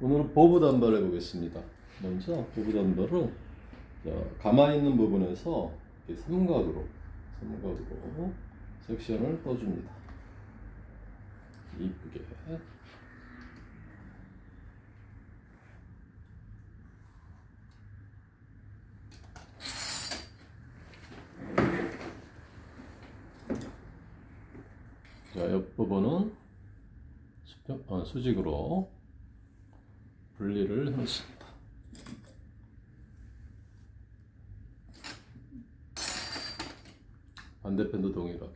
오늘은 보부 단발 해보겠습니다. 먼저 보부 단발은 가만히 있는 부분에서 이렇게 삼각으로 섹션을 떠줍니다. 이쁘게. 자, 옆부분은 수직으로 분리를 해놓습니다. 반대편도 동일하게.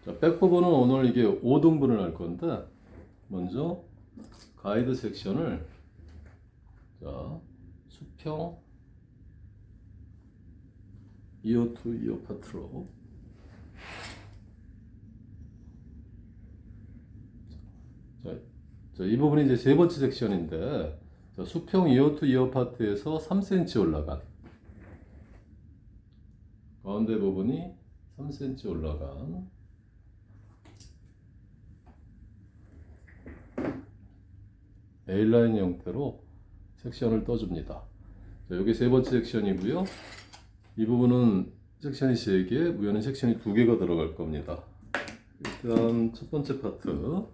자, 백 부분은 오늘 이게 5등분을 할 건데, 먼저 가이드 섹션을 수평 2호 to 2호 파트로 이 부분이 이제 세 번째 섹션인데, 수평 2호 to 2호 파트에서 3cm 올라간 가운데 부분이 3cm 올라간 A라인 형태로 섹션을 떠줍니다. 자, 여기 세 번째 섹션이고요. 이 부분은 섹션이 3개, 위에는 섹션이 2개가 들어갈 겁니다. 일단 첫 번째 파트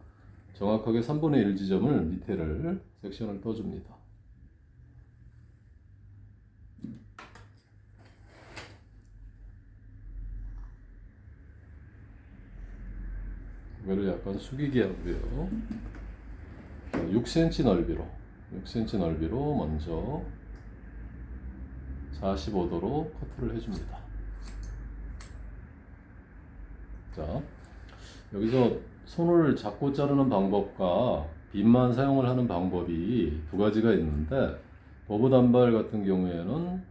정확하게 3분의 1 지점을 밑에를 섹션을 떠줍니다. 고개를 약간 숙이게 하고요. 6cm 넓이로 먼저 45도로 커트를 해줍니다. 자, 여기서 손을 잡고 자르는 방법과 빗만 사용을 하는 방법이 두 가지가 있는데, 버브 단발 같은 경우에는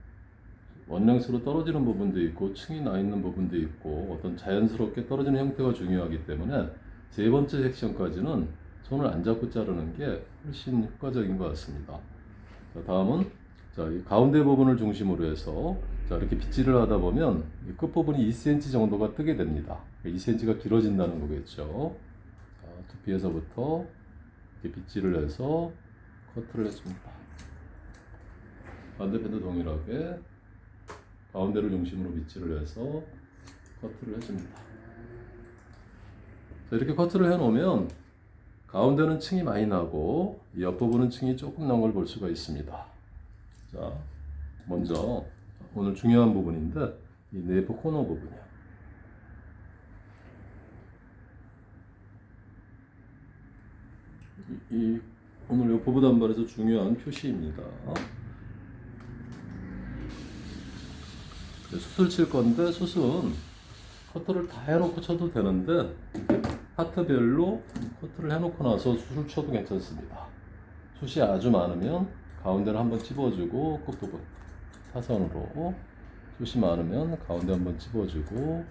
원랭스로 떨어지는 부분도 있고 층이 나 있는 부분도 있고 어떤 자연스럽게 떨어지는 형태가 중요하기 때문에 세 번째 섹션까지는 손을 안 잡고 자르는 게 훨씬 효과적인 것 같습니다. 자, 다음은 이 가운데 부분을 중심으로 해서 이렇게 빗질을 하다 보면 이 끝부분이 2cm 정도가 뜨게 됩니다. 2cm가 길어진다는 거겠죠. 자, 두피에서부터 이렇게 빗질을 해서 커트를 해줍니다. 반대편도 동일하게 가운데를 중심으로 빗질을 해서 커트를 해줍니다. 자, 이렇게 커트를 해놓으면 가운데는 층이 많이 나고 이 옆부분은 층이 조금 난 걸 볼 수가 있습니다. 자, 먼저 오늘 중요한 부분인데 이 네이프 코너 부분이요. 오늘 이 보부 단발에서 중요한 표시입니다. 숱을 칠 건데 숱은 커트를 다 해놓고 쳐도 되는데 파트별로 커트를 해놓고 나서 숱을 쳐도 괜찮습니다. 숱이 아주 많으면 가운데를 한번 찝어주고 끝부분 사선으로, 숱이 많으면 가운데 한번 찝어주고,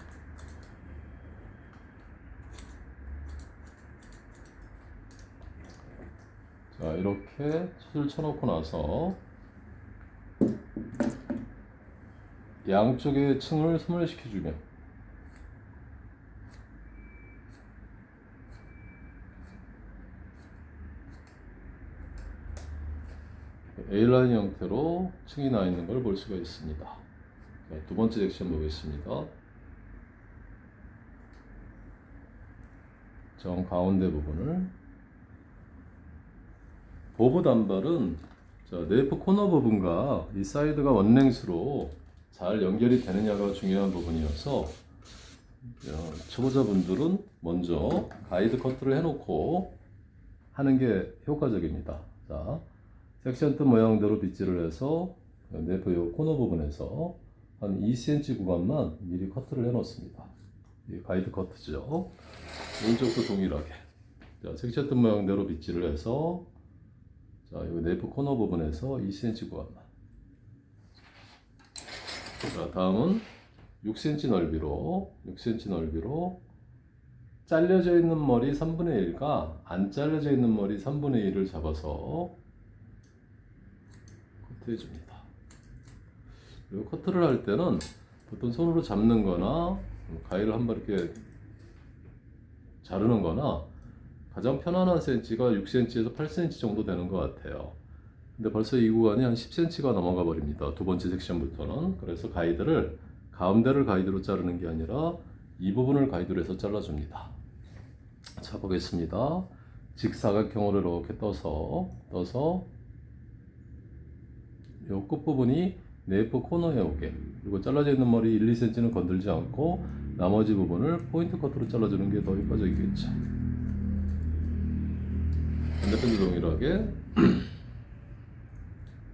자, 이렇게 숱을 쳐놓고 나서 양쪽의 층을 소멸시켜주면 A라인 형태로 층이 나 있는 걸 볼 수가 있습니다. 자, 두 번째 섹션 보겠습니다. 정 가운데 부분을 보부 단발은 네이프 코너 부분과 이 사이드가 원랭스로 잘 연결이 되느냐가 중요한 부분이어서 초보자분들은 먼저 가이드 커트를 해놓고 하는 게 효과적입니다. 자, 섹션 뜬 모양대로 빗질을 해서 네이프 요 코너 부분에서 한 2cm 구간만 미리 커트를 해놓습니다. 이 가이드 커트죠. 왼쪽도 동일하게. 자, 섹션 뜬 모양대로 빗질을 해서 이 네이프 코너 부분에서 2cm 구간만. 자, 다음은 6cm 넓이로 잘려져 있는 머리 3분의 1과 안 잘려져 있는 머리 3분의 1을 잡아서 커트해 줍니다. 그리고 커트를 할 때는 보통 손으로 잡는 거나 가위를 한번 이렇게 자르는 거나 가장 편안한 센치가 6cm에서 8cm 정도 되는 것 같아요. 근데 벌써 이 구간이 한 10cm가 넘어가 버립니다. 두 번째 섹션부터는. 그래서 가이드를 가운데를 가이드로 자르는 게 아니라 이 부분을 가이드로 해서 잘라줍니다. 자, 보겠습니다. 직사각형으로 이렇게 떠서 요 끝부분이 네이프 코너에 오게, 그리고 잘라져 있는 머리 1, 2cm는 건들지 않고 나머지 부분을 포인트 커트로 잘라주는 게 더 효과적이겠죠. 반대편도 동일하게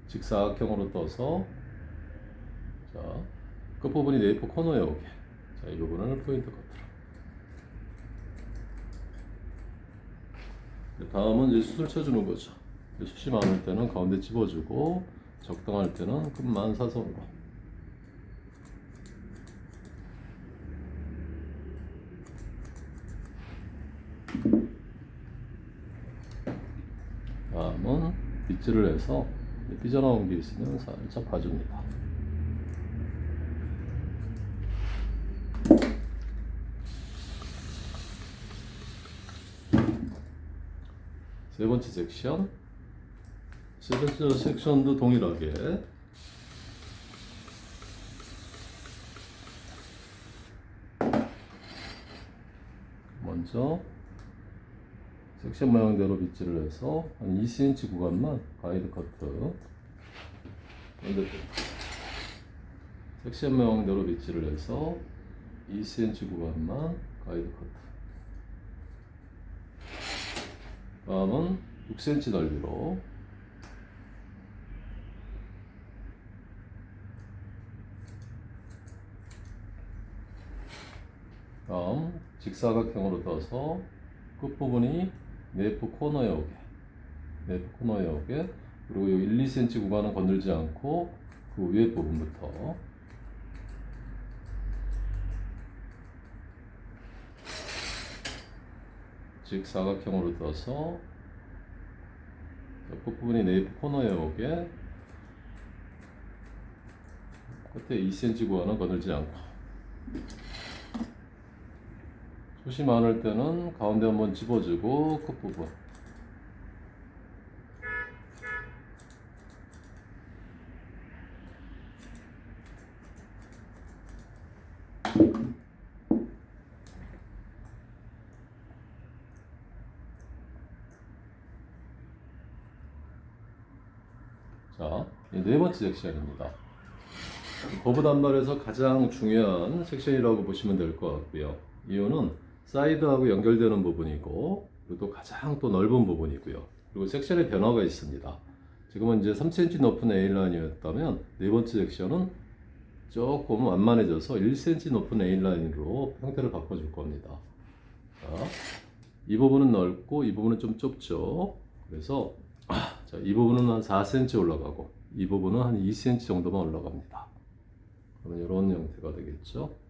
직사각형으로 떠서, 자, 끝부분이 네이프 코너에 오게, 자, 이 부분을 포인트 커트로. 다음은 이제 숱을 쳐주는 거죠. 숱이 많을 때는 가운데 집어주고, 적당할 때는 끝만 사선으로. 다음은 빗질을 해서 삐져나온 게 있으면 살짝 봐줍니다. 세 번째 섹션. 세 번째 섹션도 동일하게 먼저 섹션 모양대로 빗질을 해서 한 2cm 구간만 가이드 커트. 섹션 모양대로 빗질을 해서 2cm 구간만 가이드 커트. 다음은 6cm 넓이로 다음 직사각형으로 떠서 끝부분이 네이프 코너에 오게, 그리고 이 1, 2cm 구간은 건들지 않고 그 위에 부분부터 직사각형으로 떠서 끝부분이 네이프 코너에 오게, 끝에 2cm 구간은 건들지 않고. 숱이 많을 때는 가운데 한번 집어주고 끝부분. 자, 네 번째 섹션입니다. 버브 단발에서 가장 중요한 섹션이라고 보시면 될 것 같고요. 이유는 사이드하고 연결되는 부분이고, 그리고 또 가장 또 넓은 부분이고요. 그리고 섹션의 변화가 있습니다. 지금은 이제 3cm 높은 A라인이었다면 네 번째 섹션은 조금 완만해져서 1cm 높은 A라인으로 형태를 바꿔줄 겁니다. 자, 이 부분은 넓고 이 부분은 좀 좁죠. 그래서 자, 이 부분은 한 4cm 올라가고 이 부분은 한 2cm 정도만 올라갑니다. 그러면 이런 형태가 되겠죠.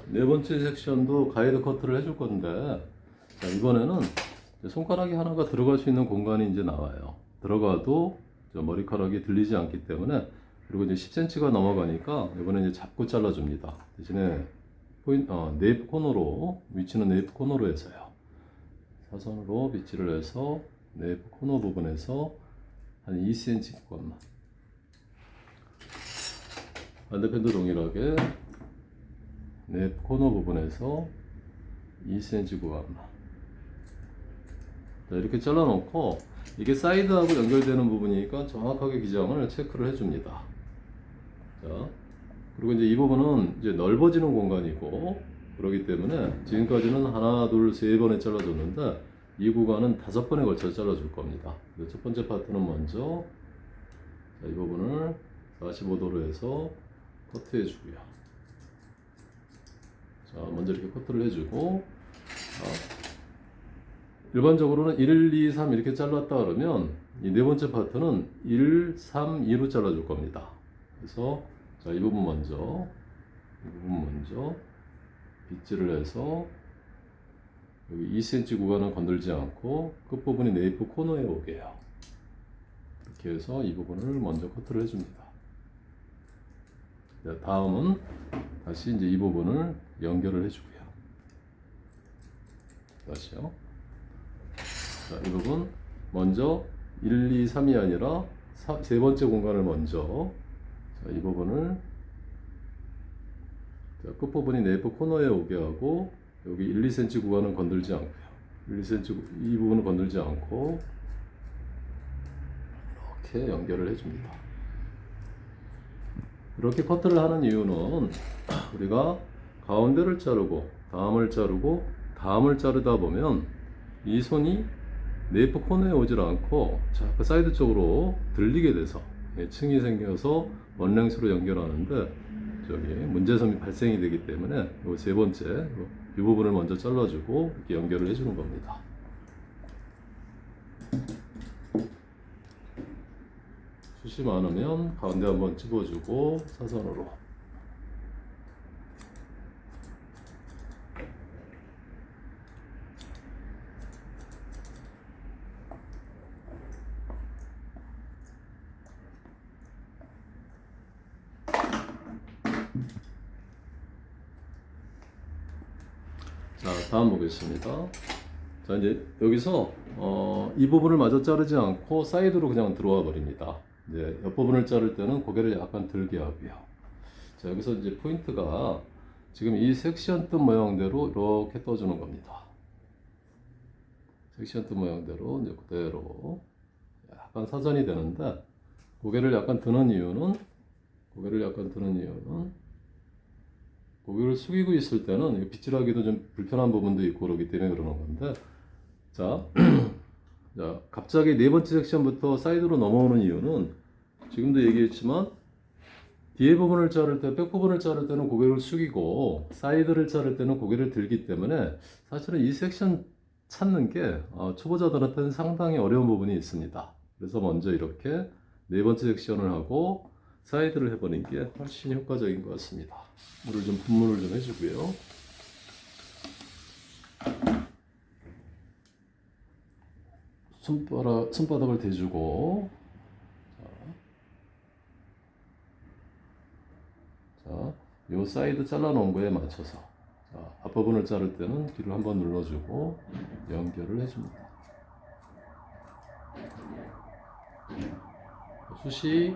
네 번째 섹션도 가이드 커트를 해줄 건데, 자, 이번에는 손가락이 하나가 들어갈 수 있는 공간이 이제 나와요. 들어가도 머리카락이 들리지 않기 때문에. 그리고 이제 10cm가 넘어가니까 이번에 이제 잡고 잘라줍니다. 대신에 네이프 코너로, 위치는 네이프 코너로 해서요. 사선으로 빗질을 해서 네이프 코너 부분에서 한 2cm 구간만. 반대편도 동일하게 네이프 코너 부분에서 2cm 구간만. 자, 이렇게 잘라놓고, 이게 사이드하고 연결되는 부분이니까 정확하게 기장을 체크를 해줍니다. 자, 그리고 이제 이 부분은 이제 넓어지는 공간이고, 그렇기 때문에 지금까지는 하나, 둘, 세 번에 잘라줬는데 이 구간은 5번에 걸쳐서 잘라줄 겁니다. 첫 번째 파트는 먼저, 자, 이 부분을 45도로 해서 커트해 주고요. 자, 먼저 이렇게 커트를 해주고, 일반적으로는 1, 2, 3 이렇게 잘랐다 그러면 이 네 번째 파트는 1, 3, 2로 잘라줄 겁니다. 그래서 자, 이 부분 먼저 빗질을 해서 여기 2cm 구간은 건들지 않고 끝부분이 네이프 코너에 오게 해요. 이렇게 해서 이 부분을 먼저 커트를 해줍니다. 자, 다음은 다시 이제 이 부분을 연결을 해주고요. 다시요. 자, 이 부분 먼저 1, 2, 3이 아니라 세 번째 공간을 먼저, 자, 이 부분을 자, 끝부분이 네이프 코너에 오게 하고 여기 1, 2cm 구간은 건들지 않고요. 1, 2cm 이 부분은 건들지 않고 이렇게 연결을 해줍니다. 이렇게 커트를 하는 이유는 우리가 가운데를 자르고 다음을 자르고 다음을 자르다 보면 이 손이 네이프 코너에 오질 않고 자꾸 사이드 쪽으로 들리게 돼서 층이 생겨서 원랭스로 연결하는데 저기 문제점이 발생이 되기 때문에 이 세 번째 이 부분을 먼저 잘라주고 이렇게 연결을 해주는 겁니다. 숱이 많으면 가운데 한번 찝어주고 사선으로. 자, 다음 보겠습니다. 자, 이제 여기서 이 부분을 마저 자르지 않고 사이드로 그냥 들어와 버립니다. 이제 옆부분을 자를 때는 고개를 약간 들게 하고요. 자, 여기서 이제 포인트가 지금 이 섹션 뜬 모양대로 이렇게 떠주는 겁니다. 섹션 뜬 모양대로 이제 그대로 약간 사선이 되는데 고개를 약간 드는 이유는 고개를 숙이고 있을 때는 빗질하기도 좀 불편한 부분도 있고 그러기 때문에 그러는 건데, 자, 자, 갑자기 네 번째 섹션부터 사이드로 넘어오는 이유는 지금도 얘기했지만 뒤에 부분을 자를 때, 백 부분을 자를 때는 고개를 숙이고 사이드를 자를 때는 고개를 들기 때문에 사실은 이 섹션 찾는 게 초보자들한테는 상당히 어려운 부분이 있습니다. 그래서 먼저 이렇게 네 번째 섹션을 하고 사이드를 해보는 게 훨씬 효과적인 것 같습니다. 분무를 좀 해주고요. 손바닥을 대주고, 자, 요 사이드 잘라놓은 거에 맞춰서, 자, 앞부분을 자를 때는 귀를 한번 눌러주고 연결을 해줍니다. 숱이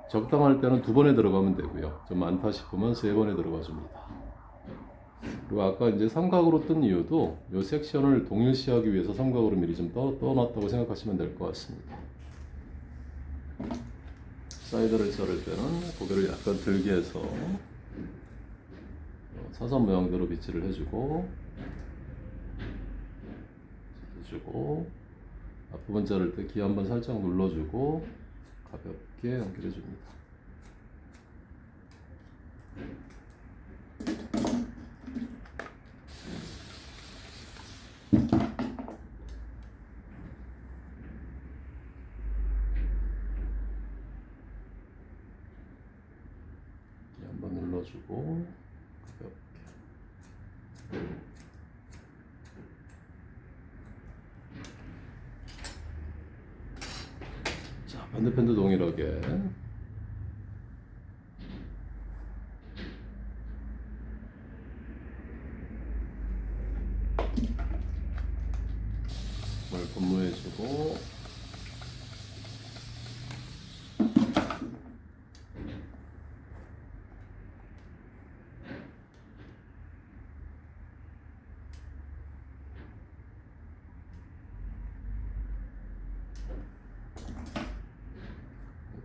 적당할 때는 2번에 들어가면 되고요. 좀 많다 싶으면 3번에 들어가 줍니다. 그리고 아까 이제 삼각으로 뜬 이유도 이 섹션을 동일시하기 위해서 삼각으로 미리 좀 떠놨다고 생각하시면 될 것 같습니다. 사이드를 자를 때는 고개를 약간 들게 해서 사선 모양대로 빗질을 해주고 앞부분 자를 때 기 한번 살짝 눌러주고 가볍게 연결해 줍니다. 기 한번 눌러주고 가볍게. 자, 반대편도 동일하게. 분무해주고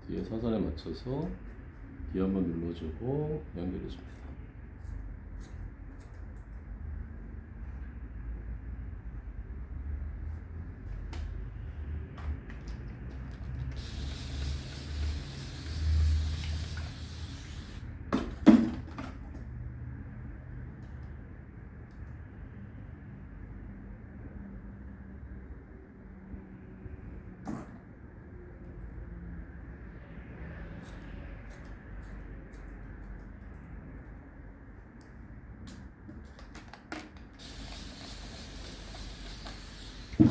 뒤에 사선에 맞춰서 기 한번 눌러주고 연결해줍니다. 자,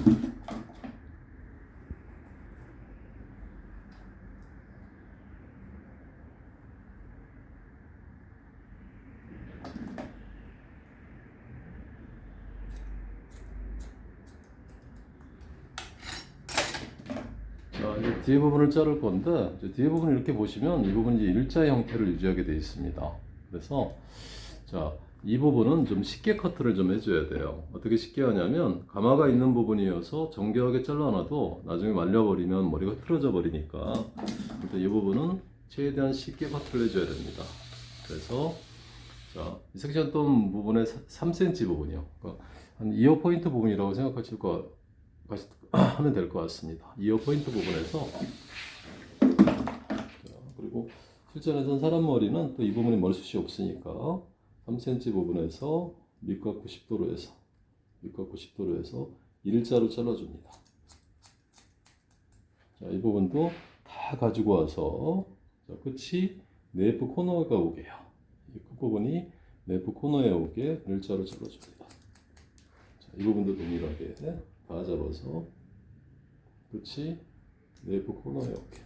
이제 뒤에 부분을 자를 건데, 이제 뒤에 부분을 이렇게 보시면 이 부분이 이제 일자 형태를 유지하게 되어 있습니다. 그래서, 자, 이 부분은 좀 쉽게 커트를 좀 해줘야 돼요. 어떻게 쉽게 하냐면, 가마가 있는 부분이어서 정교하게 잘라놔도 나중에 말려버리면 머리가 틀어져 버리니까, 일단 이 부분은 최대한 쉽게 커트를 해줘야 됩니다. 그래서, 자, 이 섹션 떤 부분의 3cm 부분이요. 그러니까 한 이어 포인트 부분이라고 생각하실 거 하면 될 것 같습니다. 이어 포인트 부분에서, 그리고 실전에서는 사람 머리는 또 이 부분이 머리숱이 없으니까 3cm 부분에서 밑과 90도로 해서 일자로 잘라줍니다. 자, 이 부분도 다 가지고 와서, 자, 끝이 네프 코너가 오게요. 이 끝부분이 네프 코너에 오게 일자로 잘라줍니다. 자, 이 부분도 동일하게 다 잡아서 끝이 네프 코너에 오게.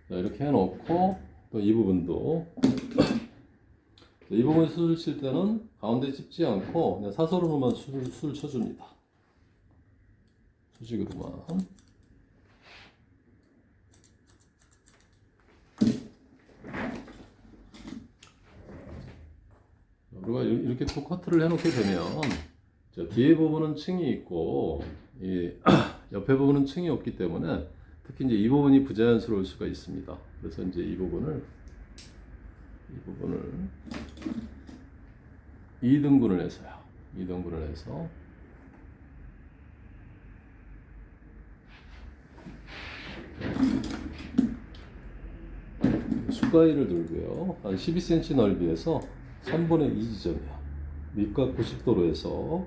자, 이렇게 해놓고 또 이 부분도 이 부분 수술 칠 때는 가운데 찝지 않고 그냥 사선으로만 수술 쳐줍니다. 수직으로만. 우리가 이렇게 또 커트를 해놓게 되면, 자, 뒤에 부분은 층이 있고 이 옆에 부분은 층이 없기 때문에 특히 이제 이 부분이 부자연스러울 수가 있습니다. 그래서 이제 이 부분을 2등분을 해서요. 2등분을 해서 수가위를 들고요. 한 12cm 넓이에서 3분의 2 지점이요. 밑각 90도로 해서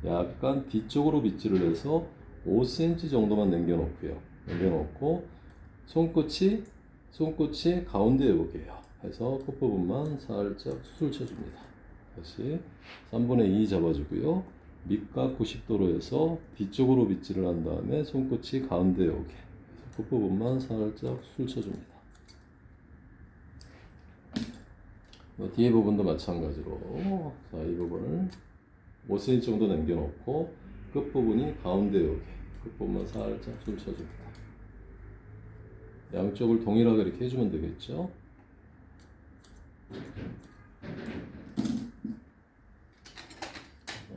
약간 뒤쪽으로 빗질을 해서 5cm 정도만 남겨놓고요. 남겨놓고 손끝이 가운데에 오게요. 해서 끝부분만 살짝 수술 쳐줍니다. 다시 3분의 2 잡아주고요. 밑각 90도로 해서 뒤쪽으로 빗질을 한 다음에 손끝이 가운데에 오게. 해서 끝부분만 살짝 수술 쳐줍니다. 뒤에 부분도 마찬가지로, 자, 이 부분을 5cm 정도 남겨놓고 끝부분이 가운데에 오게 끝부분만 살짝 술 쳐줍니다. 양쪽을 동일하게 이렇게 해주면 되겠죠.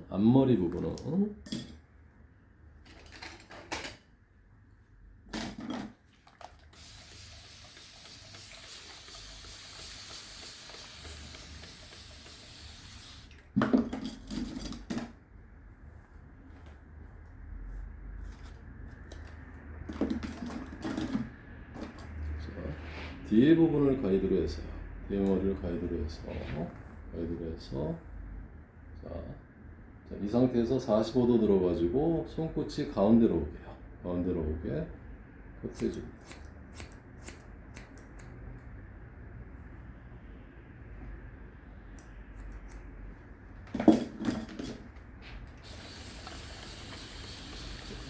앞머리 부분은 뒤에 부분을 가이드로 해서요. 뒤에 머리를 가이드로 해서 자, 이 상태에서 45도 들어가지고 손끝이 가운데로 오게요. 가운데로 오게 커트해줍니다.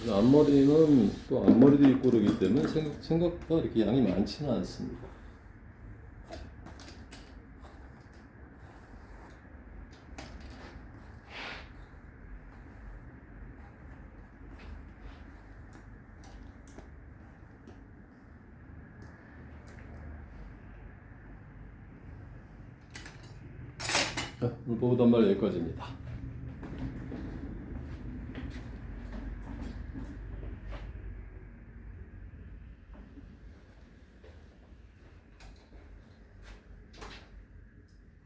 앞머리는 또 앞머리도 있고 그러기 때문에 생각보다 이렇게 양이 많지는 않습니다. 오늘 보고 단말 여기까지입니다.